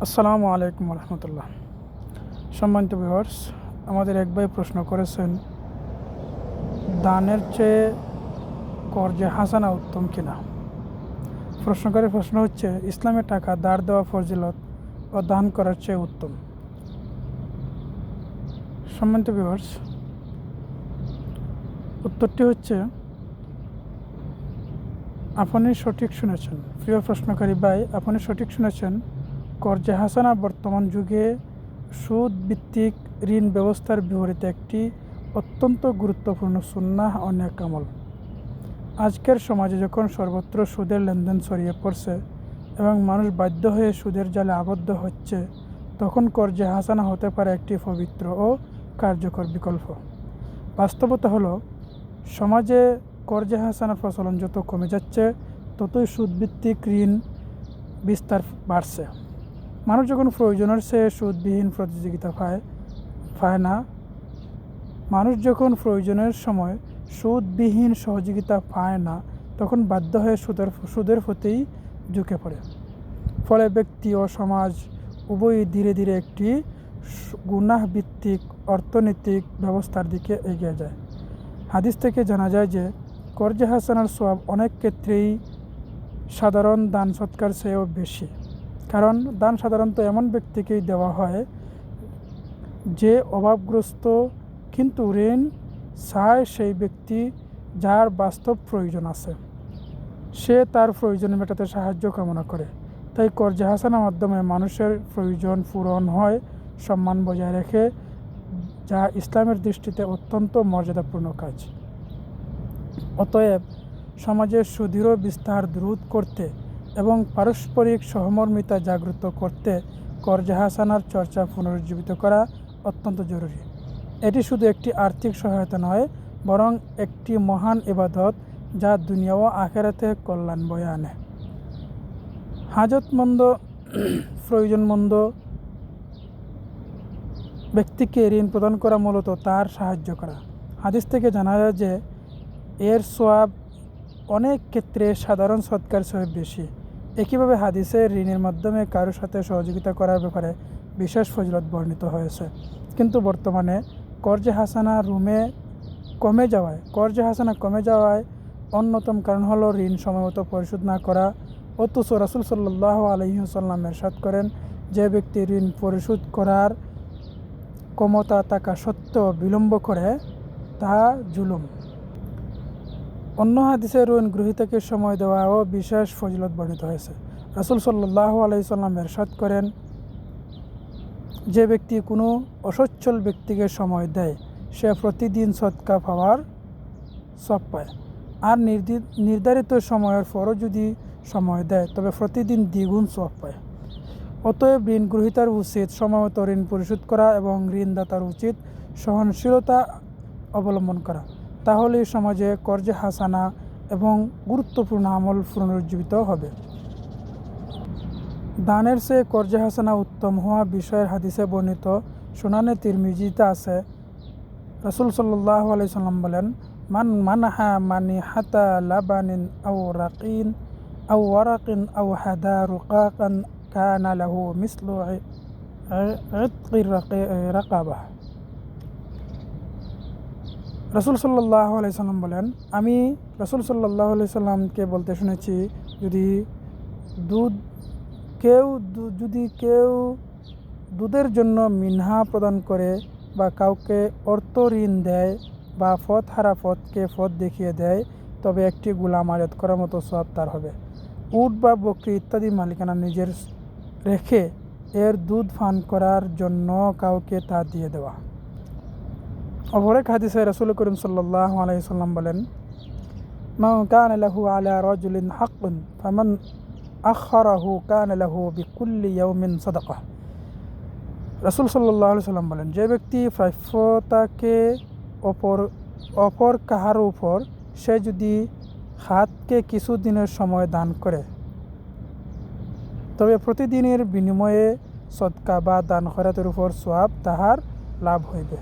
আসসালামু আলাইকুম রহমতুল্লাহ। সম্মানিত ভিউয়ার্স, আমাদের এক ভাই প্রশ্ন করেছেন, দানের চেয়ে কর্জে হাসানা উত্তম কিনা। প্রশ্নকারীর প্রশ্ন হচ্ছে, ইসলামে টাকা ধার দেওয়া ফজিলত ও দান করার চেয়ে উত্তম। সম্মানিত ভিউয়ার্স, উত্তরটি হচ্ছে আপনি সঠিক শুনেছেন। প্রিয় প্রশ্নকারী ভাই, আপনি সঠিক শুনেছেন। কর্জে হাসানা বর্তমান যুগে সুদ ভিত্তিক ঋণ ব্যবস্থার বিপরীতে একটি অত্যন্ত গুরুত্বপূর্ণ সুন্নাহ ও নেক আমল। আজকের সমাজে যখন সর্বত্র সুদের লেনদেন ছড়িয়ে পড়ছে এবং মানুষ বাধ্য হয়ে সুদের জালে আবদ্ধ হচ্ছে, তখন কর্জে হাসানা হতে পারে একটি পবিত্র ও কার্যকর বিকল্প। বাস্তবতা হলো, সমাজে কর্জে হাসানার প্রচলন যত কমে যাচ্ছে, ততই সুদভিত্তিক ঋণ বিস্তার বাড়ছে। মানুষ যখন প্রয়োজনের চেয়ে সুদবিহীন প্রতিযোগিতা পায় না মানুষ যখন প্রয়োজনের সময় সুদবিহীন সহযোগিতা পায় না, তখন বাধ্য হয়ে সুদের প্রতিই ঝুঁকে পড়ে। ফলে ব্যক্তি ও সমাজ উভয়ই ধীরে ধীরে একটি গুনাহভিত্তিক অর্থনৈতিক ব্যবস্থার দিকে এগিয়ে যায়। হাদিস থেকে জানা যায় যে, কর্জে হাসানার সওয়াব অনেক ক্ষেত্রেই সাধারণ দান সৎকার চেয়েও বেশি। কারণ দান সাধারণত এমন ব্যক্তিকেই দেওয়া হয় যে অভাবগ্রস্ত, কিন্তু ঋণ চায় সেই ব্যক্তি যার বাস্তব প্রয়োজন আছে। সে তার প্রয়োজন মেটাতে সাহায্য কামনা করে। তাই কর্জে হাসানার মাধ্যমে মানুষের প্রয়োজন পূরণ হয়, সম্মান বজায় রেখে, যা ইসলামের দৃষ্টিতে অত্যন্ত মর্যাদাপূর্ণ কাজ। অতএব সমাজের সুদৃঢ় বিস্তার রোধ করতে এবং পারস্পরিক সহমর্মিতা জাগ্রত করতে কর্জে হাসানার চর্চা পুনরুজ্জীবিত করা অত্যন্ত জরুরি। এটি শুধু একটি আর্থিক সহায়তা নয়, বরং একটি মহান ইবাদত, যা দুনিয়া ও আখিরাতে কল্যাণ বয়ে আনে। হাজতমন্দ প্রয়োজনমন্দ ব্যক্তিকে ঋণ প্রদান করা মূলত তার সাহায্য করা। হাদিস থেকে জানা যায় যে, এর সওয়াব অনেক ক্ষেত্রে সাধারণ সৎকার চেয়ে বেশি। একইভাবে হাদিসে ঋণের মাধ্যমে কারোর সাথে সহযোগিতা করার ব্যাপারে বিশেষ ফজিলত বর্ণিত হয়েছে। কিন্তু বর্তমানে কর্জে হাসানা কমে যাওয়ায় অন্যতম কারণ হলো ঋণ সময়মতো পরিশোধ না করা। অথচ রাসূল সাল্লাল্লাহু আলাইহি ওয়াসাল্লাম ইরশাদ করেন, যে ব্যক্তি ঋণ পরিশোধ করার ক্ষমতা থাকা সত্ত্বেও বিলম্ব করে, তা জুলুম। অন্য হাদিসে ঋণ গ্রহীতাকে সময় দেওয়াও বিশেষ ফজিলত বর্ণিত হয়েছে। রাসূল সাল্লাল্লাহু আলাইহি ওয়াসাল্লাম ইরশাদ করেন, যে ব্যক্তি কোনো অসচ্ছল ব্যক্তিকে সময় দেয়, সে প্রতিদিন সদকা পাওয়ার সওয়াব পায়। আর নির্ধারিত সময়ের পরও যদি সময় দেয়, তবে প্রতিদিন দ্বিগুণ সওয়াব পায়। অতএব ঋণ গ্রহীতার উচিত সময়মতো ঋণ পরিশোধ করা এবং ঋণদাতার উচিত সহনশীলতা অবলম্বন করা। তাহলেই সমাজে কর্জে হাসানা এবং গুরুত্বপূর্ণ আমল পুনরুজ্জীবিত হবে। দানের চেয়ে কর্জে হাসানা উত্তম হওয়া বিষয়ের হাদিসে বর্ণিত সুনানে তিরমিজিতে আছে। রাসূল সাল্লাল্লাহু আলাইহি ওয়াসাল্লাম বলেন, মান মানহা মানিহাতা লাবানিন আও ওয়ারাকিন আও হাদা রুকাকান কানা লাহু মিসলু ইতকির রাকাবাহ। রাসূল সাল্লাল্লাহু আলাইহি ওয়াসাল্লাম বলেন, আমি রাসূল সাল্লাল্লাহু আলাইহি ওয়াসাল্লামকে বলতে শুনেছি, যদি কেউ দুধের জন্য মিনহা প্রদান করে বা কাউকে অর্থ ঋণ দেয় বা পথহারা পথকে পথ দেখিয়ে দেয়, তবে একটি গোলাম আজাদ করার মতো সওয়াব তার হবে। উট বা বকরি ইত্যাদি মালিকানা নিজের রেখে এর দুধ পান করার জন্য কাউকে তা দিয়ে দেওয়া। অপর এক হাদিসে রাসূল করিম সাল্লাল্লাহু আলাইহি ওয়াসাল্লাম বলেন, মান কানা লাহু আলা রাজুলিন হাক্কুন ফামান আখারাহু কানা লাহু বিকুল্লি ইয়াউমিন সাদাকাহ। রাসূল সাল্লাল্লাহু আলাইহি ওয়াসাল্লাম বলেন, যে ব্যক্তি প্রাপ্যতাকে অপর কাহার উপর, সে যদি হাতকে কিছু দিনের সময় দান করে, তবে প্রতিদিনের বিনিময়ে সদকা বা দান খয়রাতের উপর সওয়াব তাহার লাভ হইবে।